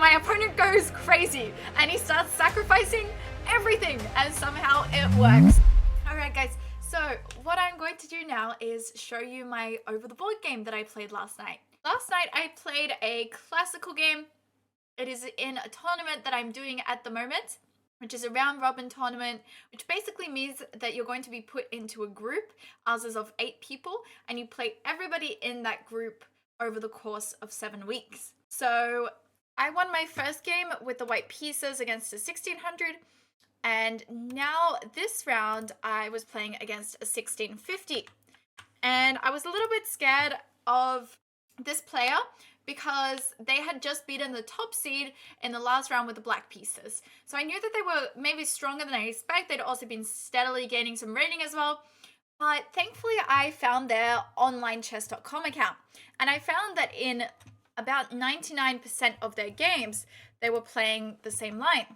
my opponent goes crazy and he starts sacrificing everything, and somehow it works. Alright guys, so what I'm going to do now is show you my over the board game that I played last night. Last night I played a classical game. It is in a tournament that I'm doing at the moment, which is a round robin tournament, which basically means that you're going to be put into a group. Ours is of 8 people, and you play everybody in that group over the course of 7 weeks. So I won my first game with the white pieces against a 1600, and now this round I was playing against a 1650. And I was a little bit scared of this player because they had just beaten the top seed in the last round with the black pieces. So I knew that they were maybe stronger than I expect. They'd also been steadily gaining some rating as well. But thankfully I found their online chess.com account. And I found that in about 99% of their games, they were playing the same line,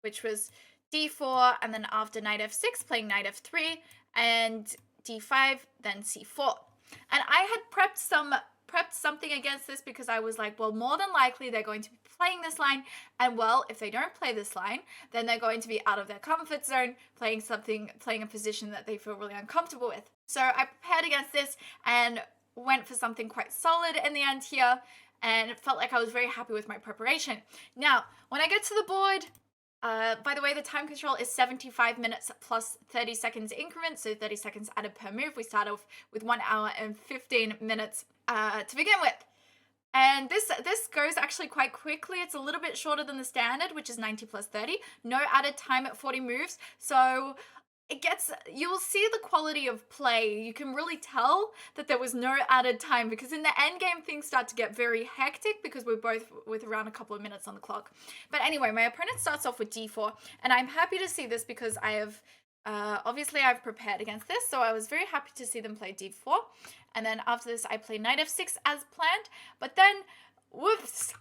which was d4, and then after knight f6, playing knight f3, and d5, then c4. And I had prepped something against this because I was like, well, more than likely they're going to be playing this line, and well, if they don't play this line, then they're going to be out of their comfort zone, playing a position that they feel really uncomfortable with. So I prepared against this and went for something quite solid in the end here, and it felt like I was very happy with my preparation. Now, when I get to the board, by the way, the time control is 75 minutes plus 30 seconds increments, so 30 seconds added per move. We start off with 1 hour and 15 minutes to begin with. And this goes actually quite quickly. It's a little bit shorter than the standard, which is 90 plus 30. No added time at 40 moves. So you'll see the quality of play. You can really tell that there was no added time, because in the end game things start to get very hectic because we're both with around a couple of minutes on the clock. But anyway, my opponent starts off with d4, and I'm happy to see this because I have obviously I've prepared against this, so I was very happy to see them play d4. And then after this I play knight f6 as planned, but then whoops,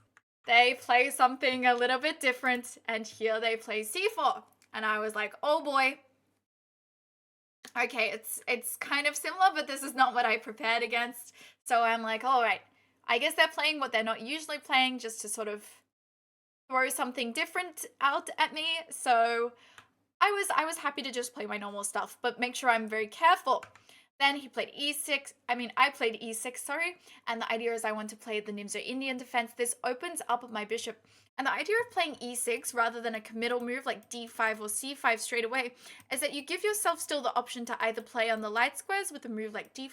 they play something a little bit different, and here they play c4, and I was like, oh boy. Okay, it's kind of similar, but this is not what I prepared against. So I'm like, all right, I guess they're playing what they're not usually playing, just to sort of throw something different out at me. So I was happy to just play my normal stuff, but make sure I'm very careful. Then he played I played e6, sorry. And the idea is I want to play the Nimzo Indian defense. This opens up my bishop. And the idea of playing e6 rather than a committal move like d5 or c5 straight away is that you give yourself still the option to either play on the light squares with a move like d5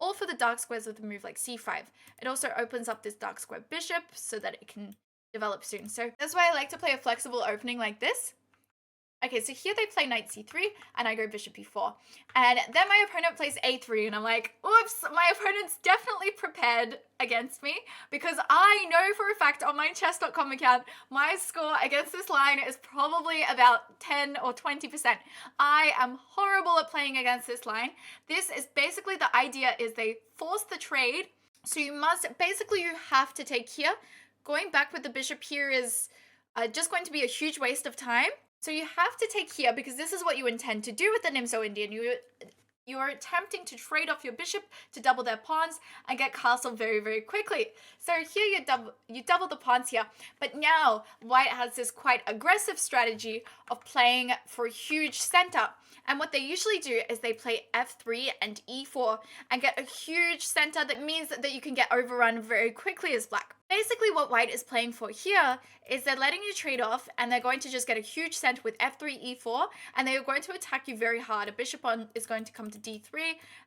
or for the dark squares with a move like c5. It also opens up this dark square bishop so that it can develop soon. So that's why I like to play a flexible opening like this. Okay, so here they play knight c3, and I go bishop e4. And then my opponent plays a3, and I'm like, oops, my opponent's definitely prepared against me, because I know for a fact on my chess.com account, my score against this line is probably about 10 or 20%. I am horrible at playing against this line. This is basically, the idea is they force the trade, so you have to take here. Going back with the bishop here is just going to be a huge waste of time. So you have to take here because this is what you intend to do with the Nimzo Indian. You are attempting to trade off your bishop to double their pawns and get castle very, very quickly. So here you double the pawns here. But now white has this quite aggressive strategy of playing for a huge center. And what they usually do is they play f3 and e4 and get a huge center that means that you can get overrun very quickly as black. Basically what white is playing for here is they're letting you trade off, and they're going to just get a huge center with f3, e4, and they're going to attack you very hard. A bishop is going to come to d3,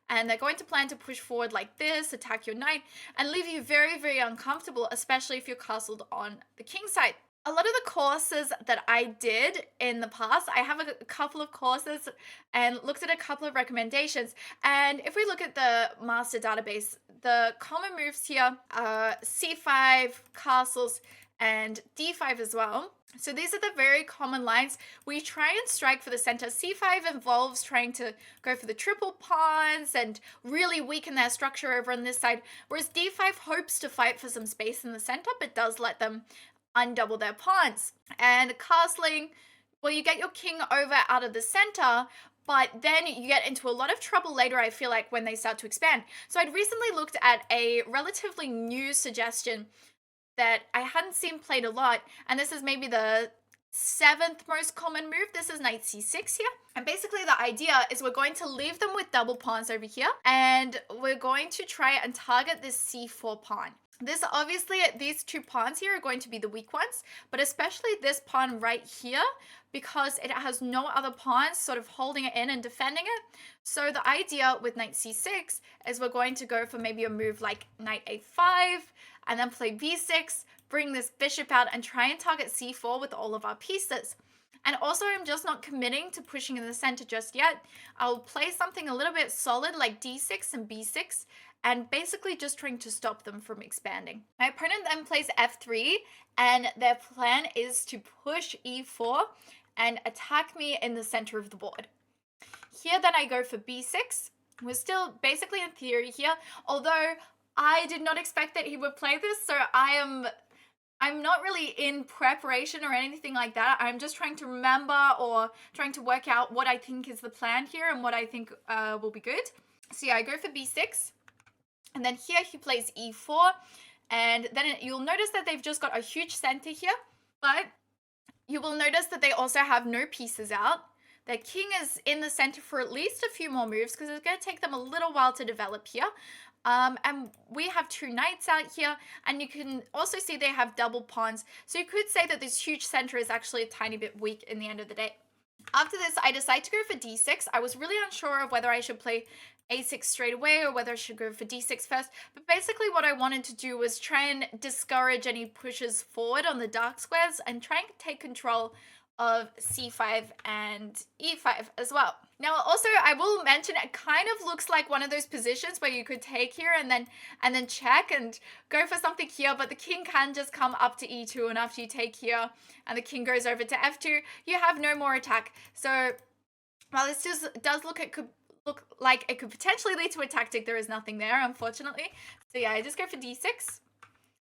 and they're going to plan to push forward like this, attack your knight, and leave you very, very uncomfortable, especially if you're castled on the king side. A lot of the courses that I did in the past, I have a couple of courses and looked at a couple of recommendations. And if we look at the master database, the common moves here are c5, castles, and d5 as well. So these are the very common lines. We try and strike for the center. c5 involves trying to go for the triple pawns and really weaken their structure over on this side, whereas d5 hopes to fight for some space in the center, but does let them undouble their pawns. And castling, well, you get your king over out of the center, but then you get into a lot of trouble later, I feel like, when they start to expand. So I'd recently looked at a relatively new suggestion that I hadn't seen played a lot, and this is maybe the seventh most common move. This is knight c6 here. And basically the idea is we're going to leave them with double pawns over here, and we're going to try and target this c4 pawn. This obviously, these two pawns here are going to be the weak ones, but especially this pawn right here, because it has no other pawns sort of holding it in and defending it. So the idea with knight c6 is we're going to go for maybe a move like knight a5, and then play b6, bring this bishop out, and try and target c4 with all of our pieces. And also, I'm just not committing to pushing in the center just yet. I'll play something a little bit solid like d6 and b6, and basically just trying to stop them from expanding. My opponent then plays f3, and their plan is to push e4 and attack me in the center of the board. Here then I go for b6. We're still basically in theory here, although I did not expect that he would play this, so I'm not really in preparation or anything like that. I'm just trying to remember or trying to work out what I think is the plan here and what I think will be good. So yeah, I go for b6. And then here he plays e4. And then you'll notice that they've just got a huge center here. But you will notice that they also have no pieces out. Their king is in the center for at least a few more moves because it's going to take them a little while to develop here. And we have two knights out here, and you can also see they have double pawns. So you could say that this huge center is actually a tiny bit weak in the end of the day. After this, I decide to go for d6. I was really unsure of whether I should play a6 straight away or whether I should go for d6 first. But basically what I wanted to do was try and discourage any pushes forward on the dark squares and try and take control of c5 and e5 as well. Now also I will mention it kind of looks like one of those positions where you could take here and then check and go for something here, but the king can just come up to e2, and after you take here and the king goes over to f2, you have no more attack. So while this does look like it could potentially lead to a tactic, there is nothing there, unfortunately. So yeah, I just go for d6.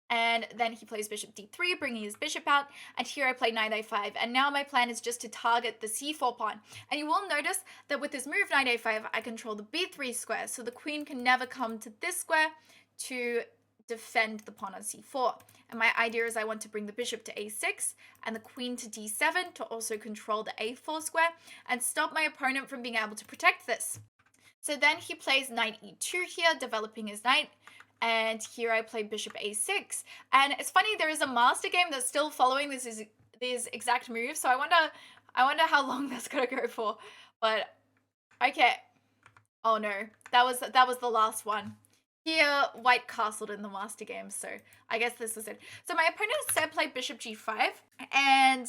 And then he plays bishop d3, bringing his bishop out. And here I play knight a5. And now my plan is just to target the c4 pawn. And you will notice that with this move, knight a5, I control the b3 square. So the queen can never come to this square to defend the pawn on c4. And my idea is I want to bring the bishop to a6 and the queen to d7 to also control the a4 square and stop my opponent from being able to protect this. So then he plays knight e2 here, developing his knight. And here I play bishop a6. And it's funny, there is a master game that's still following these exact moves. So I wonder how long that's gonna go for. But okay. Oh no, that was the last one. Here, white castled in the master game, so I guess this was it. So my opponent instead played bishop g5, and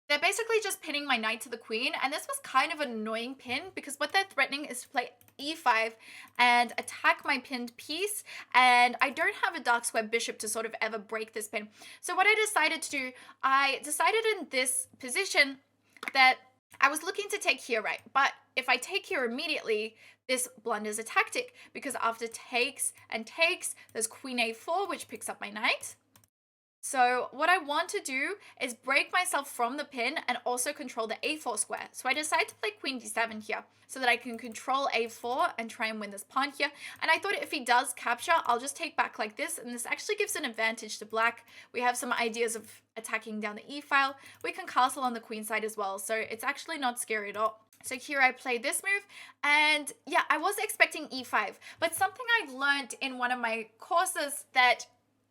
they're basically just pinning my knight to the queen, and this was kind of an annoying pin because what they're threatening is to play e5 and attack my pinned piece, and I don't have a dark square bishop to sort of ever break this pin. So what I decided to do, I decided in this position that I was looking to take here, right? But if I take here immediately, this blunders a tactic because after takes and takes, there's queen a4, which picks up my knight. So what I want to do is break myself from the pin and also control the a4 square. So I decide to play queen d7 here so that I can control a4 and try and win this pawn here. And I thought if he does capture, I'll just take back like this. And this actually gives an advantage to black. We have some ideas of attacking down the e-file. We can castle on the queen side as well. So it's actually not scary at all. So here I play this move, and yeah, I was expecting e5, but something I learned in one of my courses that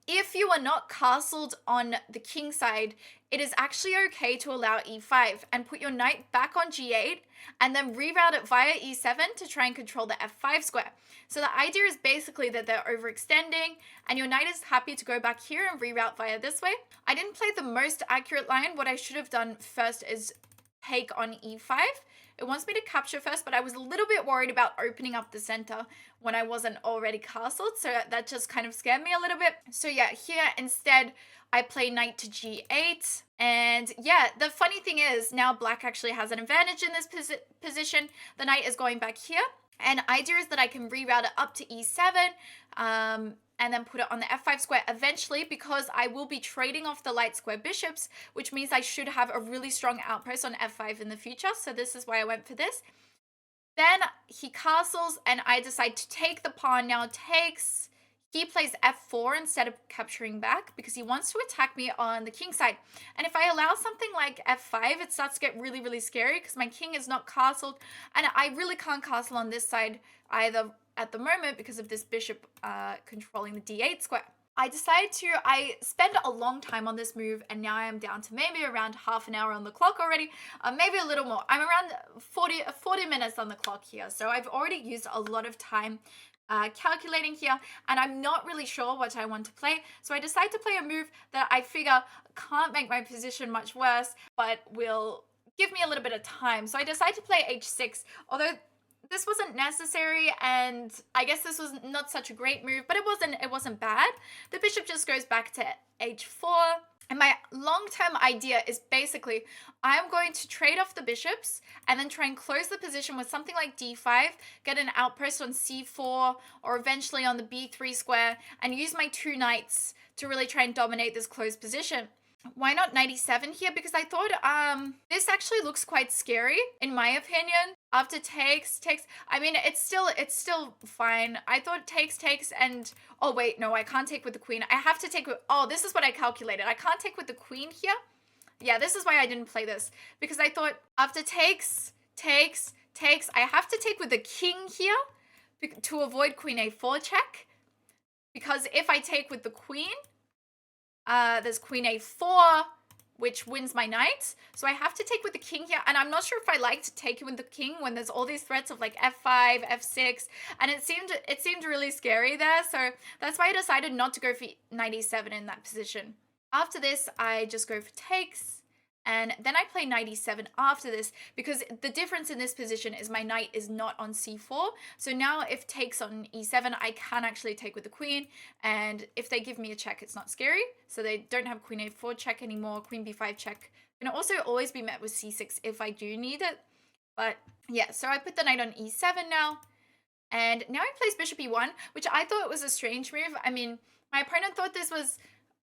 if you are not castled on the king side, it is actually okay to allow e5 and put your knight back on g8 and then reroute it via e7 to try and control the f5 square. So the idea is basically that they're overextending and your knight is happy to go back here and reroute via this way. I didn't play the most accurate line. What I should have done first is take on e5. It wants me to capture first, but I was a little bit worried about opening up the center when I wasn't already castled, so that just kind of scared me a little bit. So yeah, here instead, I play knight to g8, and yeah, the funny thing is, now black actually has an advantage in this position. The knight is going back here, and idea is that I can reroute it up to e7, and then put it on the f5 square eventually because I will be trading off the light square bishops, which means I should have a really strong outpost on f5 in the future. So this is why I went for this. Then he castles and I decide to take the pawn. Now takes he plays f4 instead of capturing back because he wants to attack me on the king side. And if I allow something like f5, it starts to get really, really scary because my king is not castled, and I really can't castle on this side either at the moment because of this bishop controlling the d8 square. I spend a long time on this move, and now I am down to maybe around half an hour on the clock already, maybe a little more. I'm around 40 minutes on the clock here, so I've already used a lot of time calculating here, and I'm not really sure what I want to play. So I decide to play a move that I figure can't make my position much worse, but will give me a little bit of time. So I decide to play h6, although this wasn't necessary, and I guess this was not such a great move, but it wasn't bad. The bishop just goes back to h4. And my long-term idea is basically I'm going to trade off the bishops and then try and close the position with something like d5, get an outpost on c4 or eventually on the b3 square, and use my 2 knights to really try and dominate this closed position. Why not knight e7 here? Because I thought this actually looks quite scary in my opinion. After takes, I mean, it's still fine. I thought takes, and oh wait, no, I can't take with the queen. I have to take with, oh, this is what I calculated. I can't take with the queen here. Yeah, this is why I didn't play this, because I thought after takes, I have to take with the king here to avoid queen a4 check, because if I take with the queen, there's queen a4, which wins my knight. So I have to take with the king here. And I'm not sure if I like to take it with the king when there's all these threats of like f5, f6. And it seemed really scary there. So that's why I decided not to go for knight e7 in that position. After this, I just go for takes. And then I play knight e7 after this, because the difference in this position is my knight is not on c4. So now if takes on e7, I can actually take with the queen. And if they give me a check, it's not scary. So they don't have queen a4 check anymore. Queen b5 check can also always be met with c6 if I do need it. But yeah, so I put the knight on e7 now. And now he plays bishop e1, which I thought was a strange move. I mean, my opponent thought this was...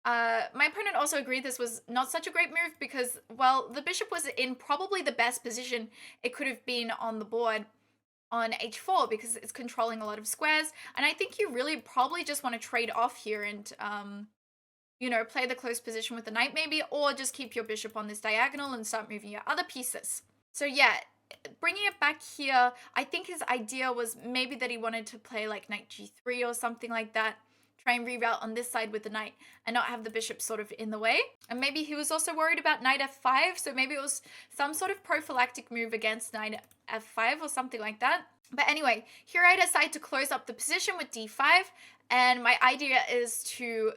my opponent also agreed this was not such a great move because, well, the bishop was in probably the best position it could have been on the board on h4 because it's controlling a lot of squares. And I think you really probably just want to trade off here and, you know, play the close position with the knight maybe, or just keep your bishop on this diagonal and start moving your other pieces. So yeah, bringing it back here, I think his idea was maybe that he wanted to play like knight g3 or something like that. Try and reroute on this side with the knight and not have the bishop sort of in the way. And maybe he was also worried about knight f5, so maybe it was some sort of prophylactic move against knight f5 or something like that. But anyway, here I decide to close up the position with d5, and my idea is to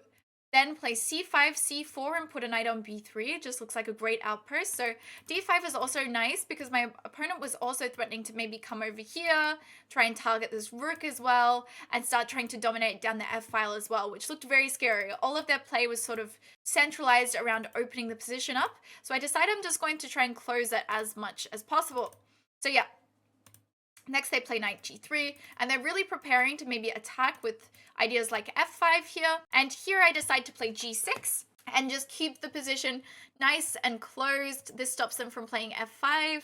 then play c5, c4, and put a knight on b3. It just looks like a great outpost. So d5 is also nice because my opponent was also threatening to maybe come over here, try and target this rook as well, and start trying to dominate down the f-file as well, which looked very scary. All of their play was sort of centralized around opening the position up. So I decided I'm just going to try and close it as much as possible. So yeah. Next, they play knight g3, and they're really preparing to maybe attack with ideas like f5 here. And here I decide to play g6 and just keep the position nice and closed. This stops them from playing f5,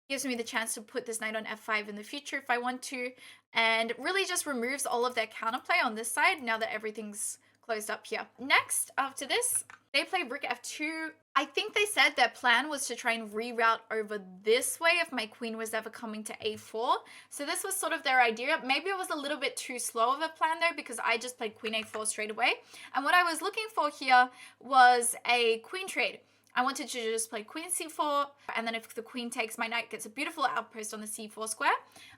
gives me the chance to put this knight on f5 in the future if I want to, and really just removes all of their counterplay on this side now that everything's closed up here. Next, after this, they play rook f2. I think they said their plan was to try and reroute over this way if my queen was ever coming to a4. So this was sort of their idea. Maybe it was a little bit too slow of a plan though, because I just played queen a4 straight away. And what I was looking for here was a queen trade. I wanted to just play queen c4, and then if the queen takes, my knight gets a beautiful outpost on the c4 square.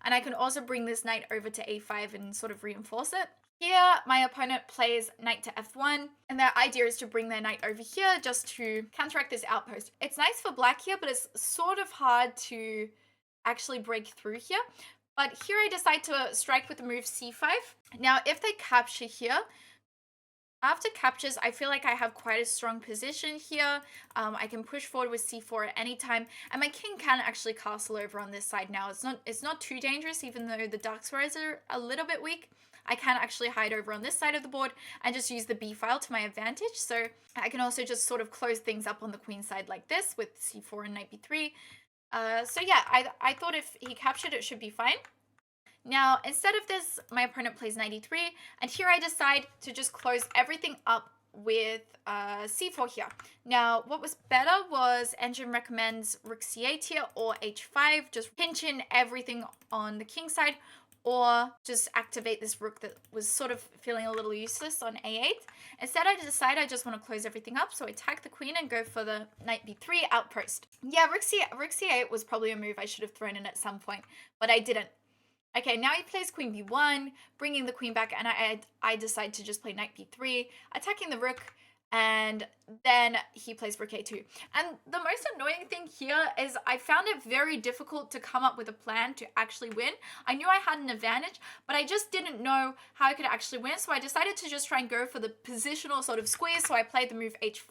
And I can also bring this knight over to a5 and sort of reinforce it. Here, my opponent plays knight to f1, and their idea is to bring their knight over here just to counteract this outpost. It's nice for black here, but it's sort of hard to actually break through here. But here I decide to strike with the move c5. Now, if they capture here, after captures, I feel like I have quite a strong position here. I can push forward with c4 at any time, and my king can actually castle over on this side now. It's not too dangerous, even though the dark squares are a little bit weak. I can actually hide over on this side of the board and just use the b file to my advantage. So I can also just sort of close things up on the queen side like this with c4 and knight b3. So yeah, I thought if he captured, it should be fine. Now, instead of this, my opponent plays knight e3, and here I decide to just close everything up with c4 here. Now, what was better was engine recommends rook c8 here or h5, just pinch in everything on the king side, or just activate this rook that was sort of feeling a little useless on a8. Instead, I decide I just want to close everything up, so I attack the queen and go for the knight b3 outpost. Yeah, rook c8 was probably a move I should have thrown in at some point, but I didn't. Okay, now he plays queen b1, bringing the queen back, and I decide to just play knight b3, attacking the rook, and then he plays rook a2. And the most annoying thing here is I found it very difficult to come up with a plan to actually win. I knew I had an advantage, but I just didn't know how I could actually win, so I decided to just try and go for the positional sort of squeeze. So I played the move h5,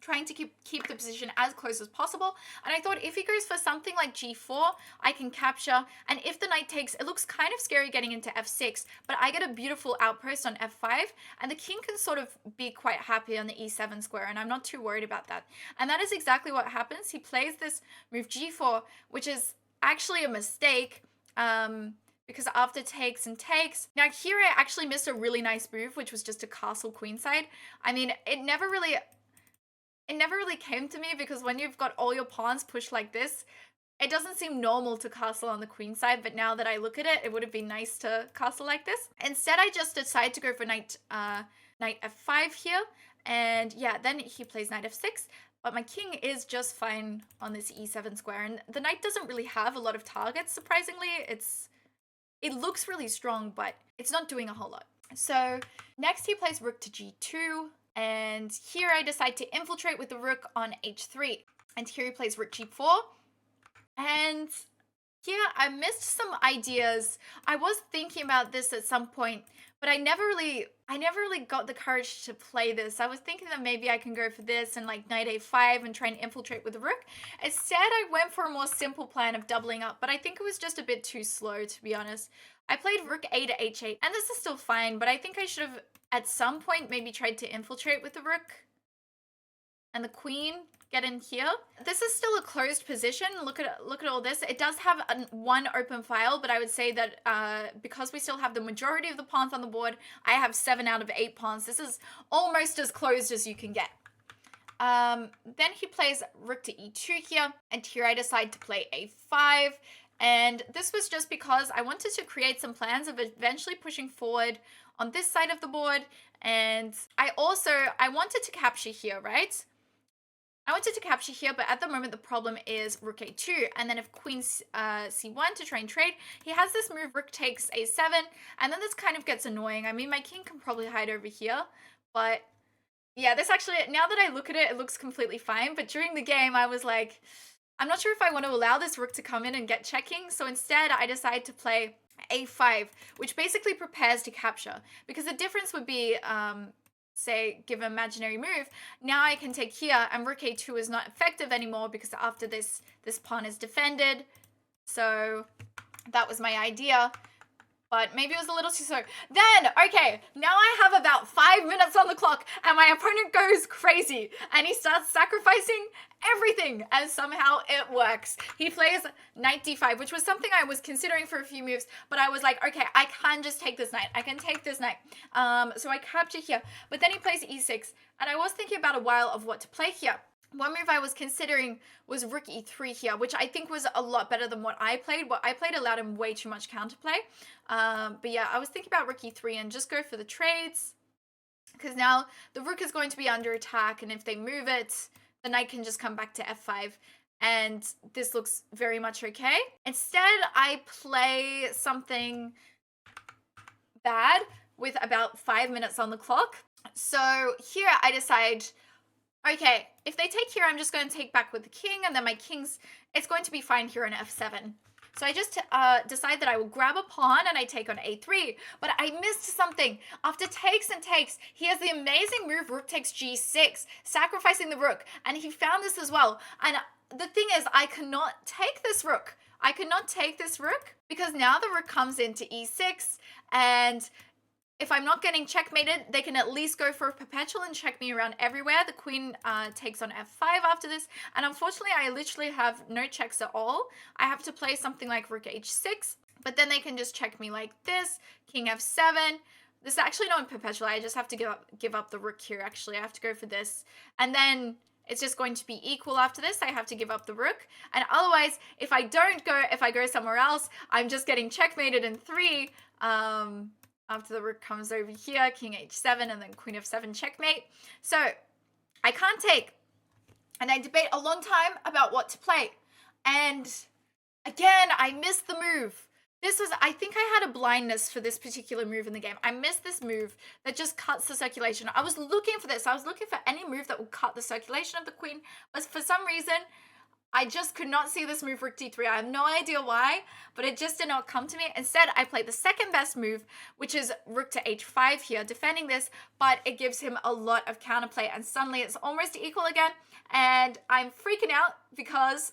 trying to keep the position as close as possible. And I thought if he goes for something like g4, I can capture. And if the knight takes, it looks kind of scary getting into f6, but I get a beautiful outpost on f5, and the king can sort of be quite happy on the e7 square, and I'm not too worried about that. And that is exactly what happens. He plays this move g4, which is actually a mistake, because after takes and takes, now here I actually missed a really nice move, which was just a castle queenside. I mean, it never really came to me, because when you've got all your pawns pushed like this, it doesn't seem normal to castle on the queen side, but now that I look at it, it would have been nice to castle like this. Instead, I just decide to go for knight f5 here, and yeah, then he plays knight f6, but my king is just fine on this e7 square, and the knight doesn't really have a lot of targets, surprisingly. It looks really strong, but it's not doing a whole lot. So next he plays rook to g2, and here I decide to infiltrate with the rook on h3, and here he plays rook g4, and here I missed some ideas. I was thinking about this at some point, but I never really got the courage to play this. I was thinking that maybe I can go for this and like knight a5 and try and infiltrate with the rook. Instead, I went for a more simple plan of doubling up, but I think it was just a bit too slow, to be honest. I played rook a to h8, and this is still fine, but I think I should have at some point maybe tried to infiltrate with the rook and the queen, get in here. This is still a closed position. Look at all this. It does have one open file, but I would say that because we still have the majority of the pawns on the board, I have 7 out of 8 pawns. This is almost as closed as you can get. Then he plays rook to e2 here, and here I decide to play a5. And this was just because I wanted to create some plans of eventually pushing forward on this side of the board. And I wanted to capture here, right? I wanted to capture here, but at the moment the problem is rook a2, and then if queen c1 to try and trade, he has this move rook takes a7, and then this kind of gets annoying. I mean, my king can probably hide over here, but yeah, this actually, now that I look at it, it looks completely fine, but during the game I was like, I'm not sure if I want to allow this rook to come in and get checking, so instead I decide to play a5, which basically prepares to capture, because the difference would be, say, give an imaginary move, now I can take here, and rook a2 is not effective anymore because after this pawn is defended. So that was my idea, but maybe it was a little too slow. Then, okay, now I have about 5 minutes on the clock, and my opponent goes crazy, and he starts sacrificing everything, and somehow it works. He plays knight d5, which was something I was considering for a few moves, but I was like, okay, I can just take this knight. I can take this knight. So I capture here, but then he plays e6, and I was thinking about a while of what to play here. One move I was considering was rook e3 here, which I think was a lot better than what I played. What I played allowed him way too much counterplay. But yeah, I was thinking about rook e3 and just go for the trades, because now the rook is going to be under attack, and if they move it, the knight can just come back to f5, and this looks very much okay. Instead, I play something bad with about 5 minutes on the clock. So here I decide, okay, if they take here, I'm just going to take back with the king, and then my king's, it's going to be fine here on f7. So I just decide that I will grab a pawn and I take on a3, but I missed something. After takes and takes, he has the amazing move rook takes g6, sacrificing the rook, and he found this as well. And the thing is, I cannot take this rook. I cannot take this rook because now the rook comes into e6, and if I'm not getting checkmated, they can at least go for a perpetual and check me around everywhere. The queen takes on f5 after this, and unfortunately I literally have no checks at all. I have to play something like rook h6. But then they can just check me like this, king f7. This is actually not perpetual. I just have to give up the rook here, actually. I have to go for this. And then it's just going to be equal after this. I have to give up the rook. And otherwise, if I go somewhere else, I'm just getting checkmated in 3. After the rook comes over here, king h7, and then queen f7 checkmate. So I can't take. And I debate a long time about what to play. And again, I missed the move. I think I had a blindness for this particular move in the game. I missed this move that just cuts the circulation. I was looking for this. I was looking for any move that would cut the circulation of the queen. But for some reason, I just could not see this move, rook d3. I have no idea why, but it just did not come to me. Instead, I played the second best move, which is rook to h5 here, defending this, but it gives him a lot of counterplay. And suddenly it's almost equal again. And I'm freaking out because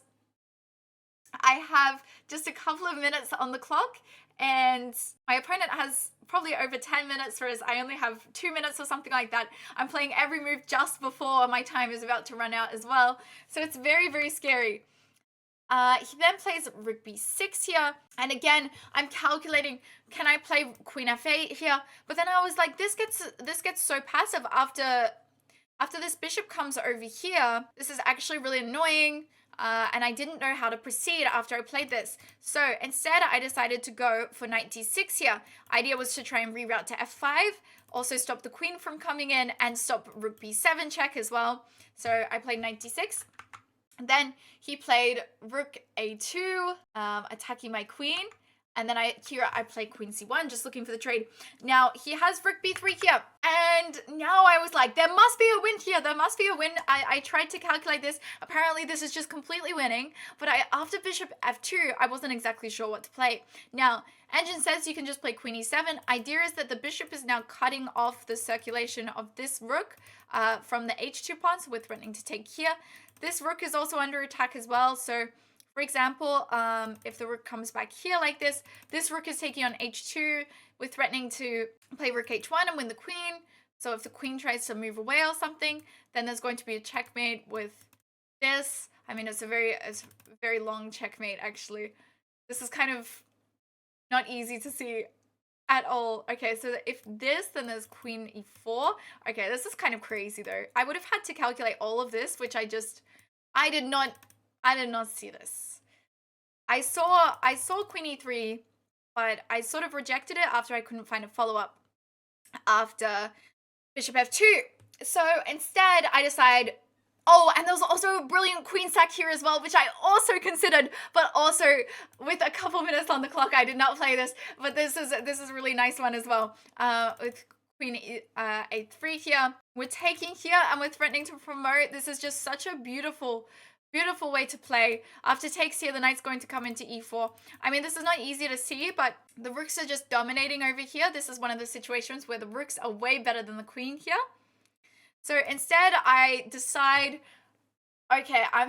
I have just a couple of minutes on the clock, and my opponent has probably over 10 minutes, whereas I only have 2 minutes or something like that. I'm playing every move just before my time is about to run out as well. So it's very, very scary. He then plays rook b6 here. And again, I'm calculating, can I play queen f8 here? But then I was like, this gets so passive after this bishop comes over here. This is actually really annoying. And I didn't know how to proceed after I played this. So instead, I decided to go for knight d6 here. Idea was to try and reroute to f5, also stop the queen from coming in, and stop rook b7 check as well. So I played knight d6. Then he played rook a2, attacking my queen. And then here I play queen c1, just looking for the trade. Now, he has rook b3 here. And now I was like, there must be a win here. There must be a win. I tried to calculate this. Apparently, this is just completely winning. But after bishop f2, I wasn't exactly sure what to play. Now, Engine says you can just play queen e7. Idea is that the bishop is now cutting off the circulation of this rook from the h2 pawn, so we're threatening to take here. This rook is also under attack as well, so for example, if the rook comes back here like this rook is taking on h2. We're threatening to play rook h1 and win the queen. So if the queen tries to move away or something, then there's going to be a checkmate with this. I mean, it's a very long checkmate, actually. This is kind of not easy to see at all. Okay, so if this, then there's queen e4. Okay, this is kind of crazy, though. I would have had to calculate all of this, which I did not see this. I saw queen e3, but I sort of rejected it after I couldn't find a follow-up after bishop f2. So instead, I decide, oh, and there was also a brilliant queen sack here as well, which I also considered, but also with a couple minutes on the clock, I did not play this, but this is a really nice one as well. With queen a3 here, we're taking here and we're threatening to promote. This is just such a beautiful way to play. After takes here, the knight's going to come into e4. I mean, this is not easy to see, but the rooks are just dominating over here. This is one of the situations where the rooks are way better than the queen here. So instead, I decide, okay, I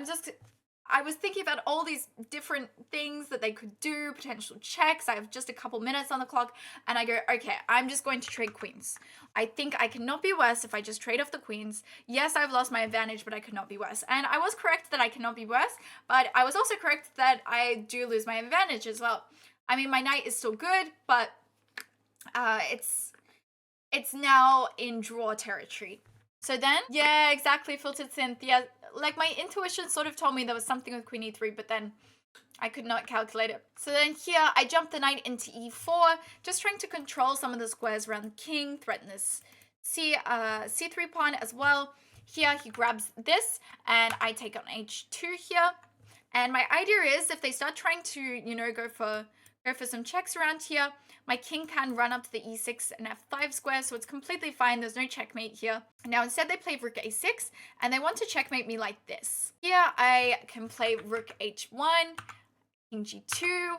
was thinking about all these different things that they could do, potential checks. I have just a couple minutes on the clock, and I go, okay, I'm just going to trade queens. I think I cannot be worse if I just trade off the queens. Yes, I've lost my advantage, but I could not be worse. And I was correct that I cannot be worse, but I was also correct that I do lose my advantage as well. I mean, my knight is still good, but it's now in draw territory. So then, yeah, exactly, filtered synth. Yeah, like my intuition sort of told me there was something with queen e3, but then I could not calculate it. So then here, I jump the knight into e4, just trying to control some of the squares around the king, threaten this c3 pawn as well. Here, he grabs this, and I take on h2 here. And my idea is, if they start trying to, you know, go for some checks around here, my king can run up to the e6 and f5 square, so it's completely fine. There's no checkmate here. Now, instead, they play rook a6, and they want to checkmate me like this. Here, I can play rook h1, king g2,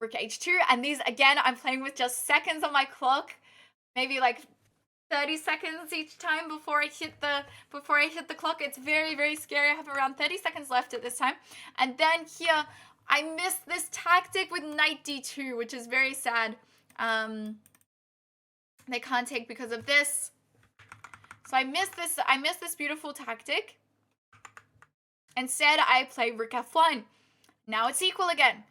rook h2, and these, again, I'm playing with just seconds on my clock, maybe like 30 seconds each time before I hit the clock. It's very, very scary. I have around 30 seconds left at this time. And then here, I missed this tactic with knight d2, which is very sad. They can't take because of this. So I missed this beautiful tactic. Instead, I play rook f1. Now it's equal again.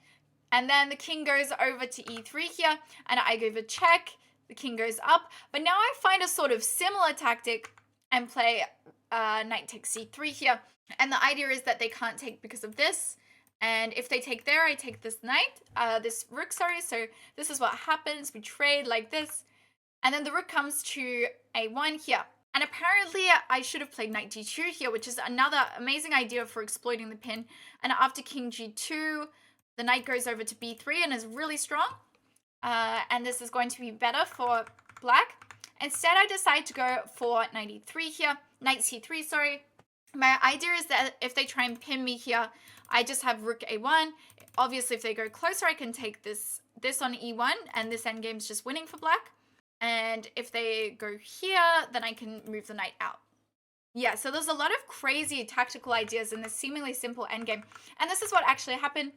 And then the king goes over to e3 here, and I give a check. The king goes up. But now I find a sort of similar tactic and play knight takes c3 here. And the idea is that they can't take because of this. And if they take there, I take this knight, this rook, sorry. So this is what happens. We trade like this. And then the rook comes to a1 here. And apparently I should have played knight g2 here, which is another amazing idea for exploiting the pin. And after king g2, the knight goes over to b3 and is really strong. And this is going to be better for black. Instead, I decide to go for knight e3 here. Knight c3, sorry. My idea is that if they try and pin me here, I just have rook a1. Obviously, if they go closer, I can take this on e1, and this endgame is just winning for black. And if they go here, then I can move the knight out. Yeah, so there's a lot of crazy tactical ideas in this seemingly simple endgame. And this is what actually happened.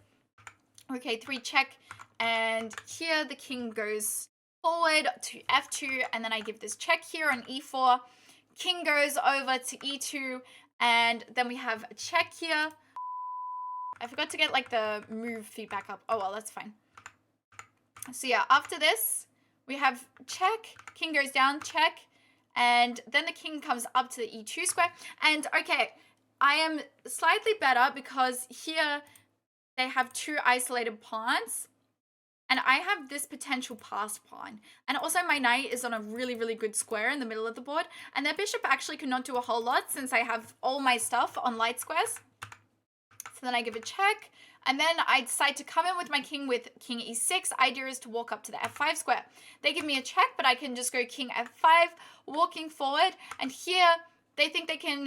Okay, 3 check. And here the king goes forward to f2. And then I give this check here on e4. King goes over to e2. And then we have a check here. I forgot to get like the move feedback up. Oh, well, that's fine. So yeah, after this, we have check, king goes down, check, and then the king comes up to the e2 square. And okay, I am slightly better because here they have 2 isolated pawns, and I have this potential passed pawn. And also my knight is on a really, really good square in the middle of the board, and their bishop actually cannot do a whole lot since I have all my stuff on light squares. So then I give a check. And then I decide to come in with my king with king e6. Idea is to walk up to the f5 square. They give me a check, but I can just go king f5, walking forward. And here, they think they can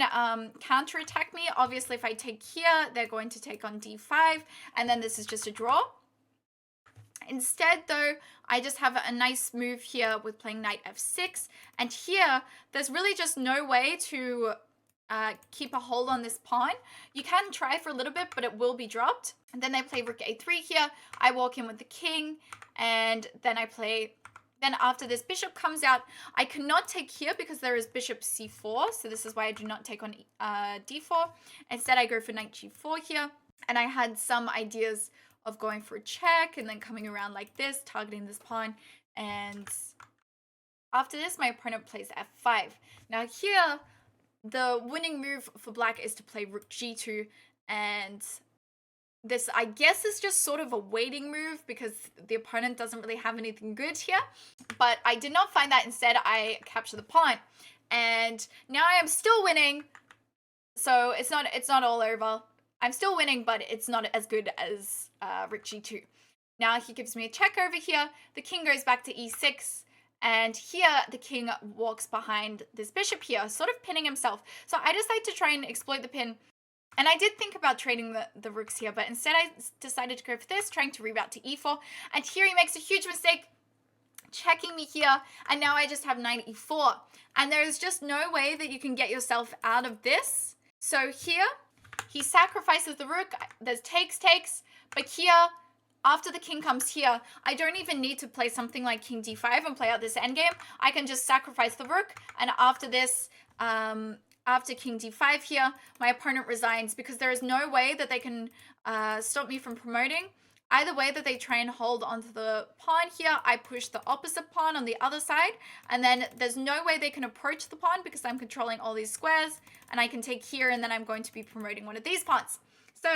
counterattack me. Obviously, if I take here, they're going to take on d5. And then this is just a draw. Instead, though, I just have a nice move here with playing knight f6. And here, there's really just no way to keep a hold on this pawn. You can try for a little bit, but it will be dropped. And then they play rook a3 here. I walk in with the king, and then I play. Then after this bishop comes out, I cannot take here because there is bishop c4. So this is why I do not take on d4. Instead, I go for knight g4 here. And I had some ideas of going for a check and then coming around like this, targeting this pawn. And after this, my opponent plays f5. Now here, the winning move for black is to play rook g2, and this, I guess, is just sort of a waiting move because the opponent doesn't really have anything good here. But I did not find that. Instead, I capture the pawn, and now I am still winning. So it's not all over. I'm still winning, but it's not as good as rook g2. Now he gives me a check over here. The king goes back to e6. And here, the king walks behind this bishop here, sort of pinning himself. So I decided to try and exploit the pin. And I did think about trading the rooks here, but instead I decided to go for this, trying to reroute to e4. And here he makes a huge mistake, checking me here. And now I just have knight e4. And there's just no way that you can get yourself out of this. So here, he sacrifices the rook. There's takes. But here, after the king comes here, I don't even need to play something like king d5 and play out this endgame. I can just sacrifice the rook, and after this, after king d5 here, my opponent resigns because there is no way that they can stop me from promoting. Either way that they try and hold onto the pawn here, I push the opposite pawn on the other side, and then there's no way they can approach the pawn because I'm controlling all these squares, and I can take here, and then I'm going to be promoting one of these pawns. So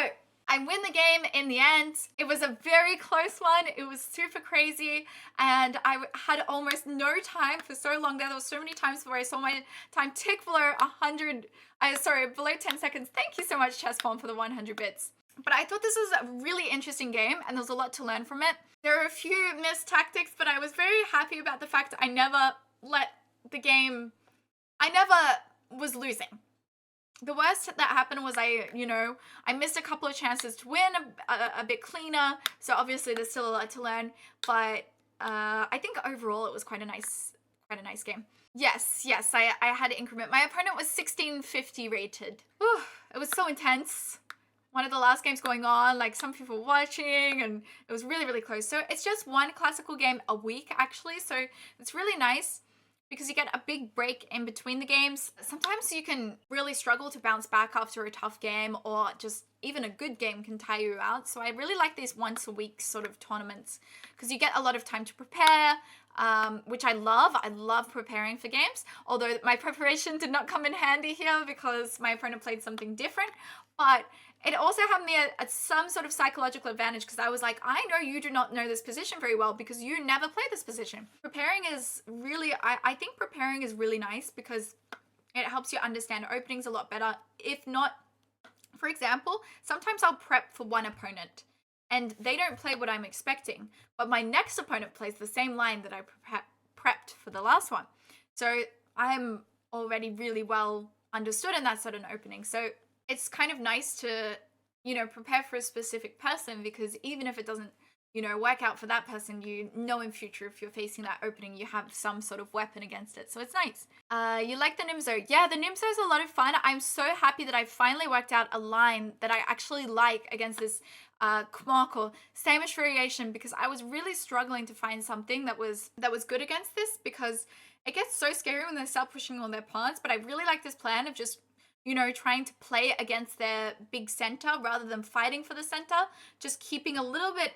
I win the game in the end. It was a very close one. It was super crazy, and I had almost no time for so long there. There were so many times where I saw my time tick below 10 seconds. Thank you so much, Chesspawn, for the 100 bits. But I thought this was a really interesting game, and there's a lot to learn from it. There are a few missed tactics, but I was very happy about the fact I never let the game, I never was losing. The worst that happened was I missed a couple of chances to win a bit cleaner. So obviously there's still a lot to learn, but I think overall it was quite a nice game. Yes, I had to increment. My opponent was 1650 rated. Whew, it was so intense. One of the last games going on, like some people were watching, and it was really, really close. So it's just one classical game a week, actually. So it's really nice because you get a big break in between the games. Sometimes you can really struggle to bounce back after a tough game, or just even a good game can tire you out. So I really like these once a week sort of tournaments because you get a lot of time to prepare, which I love. I love preparing for games, although my preparation did not come in handy here because my opponent played something different. But it also had me at some sort of psychological advantage because I was like, I know you do not know this position very well because you never play this position. Preparing is really, I think preparing is really nice because it helps you understand openings a lot better. If not, for example, sometimes I'll prep for one opponent and they don't play what I'm expecting, but my next opponent plays the same line that I prepped for the last one. So I'm already really well understood in that sort of opening. So it's kind of nice to, prepare for a specific person because even if it doesn't, work out for that person, in future if you're facing that opening, you have some sort of weapon against it. So it's nice. You like the Nimzo? Yeah, the Nimzo is a lot of fun. I'm so happy that I finally worked out a line that I actually like against this Kmok or Samish variation because I was really struggling to find something that was good against this because it gets so scary when they start pushing all their pawns. But I really like this plan of just trying to play against their big center rather than fighting for the center, just keeping a little bit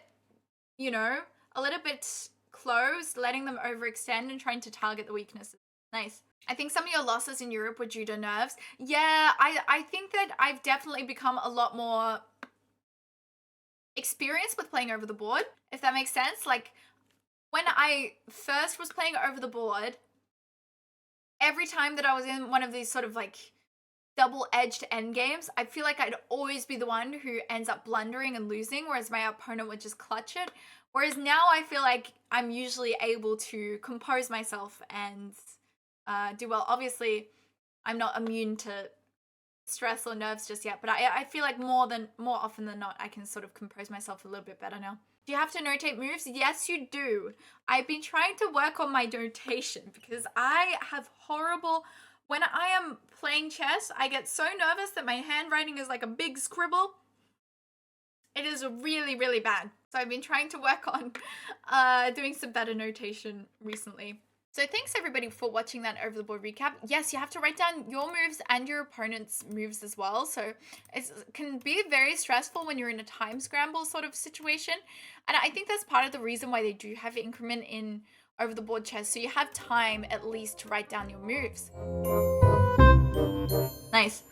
closed, letting them overextend and trying to target the weaknesses. Nice. I think some of your losses in Europe were due to nerves. Yeah, I think that I've definitely become a lot more experienced with playing over the board, if that makes sense. Like, when I first was playing over the board, every time that I was in one of these sort of like double-edged end games, I feel like I'd always be the one who ends up blundering and losing, whereas my opponent would just clutch it. Whereas now I feel like I'm usually able to compose myself and do well. Obviously, I'm not immune to stress or nerves just yet, but I feel like more often than not, I can sort of compose myself a little bit better now. Do you have to notate moves? Yes, you do. I've been trying to work on my notation because I have horrible... When I am playing chess, I get so nervous that my handwriting is like a big scribble. It is really, really bad. So I've been trying to work on doing some better notation recently. So thanks everybody for watching that over the board recap. Yes, you have to write down your moves and your opponent's moves as well. So it can be very stressful when you're in a time scramble sort of situation. And I think that's part of the reason why they do have increment in over the board chess, so you have time at least to write down your moves. Nice.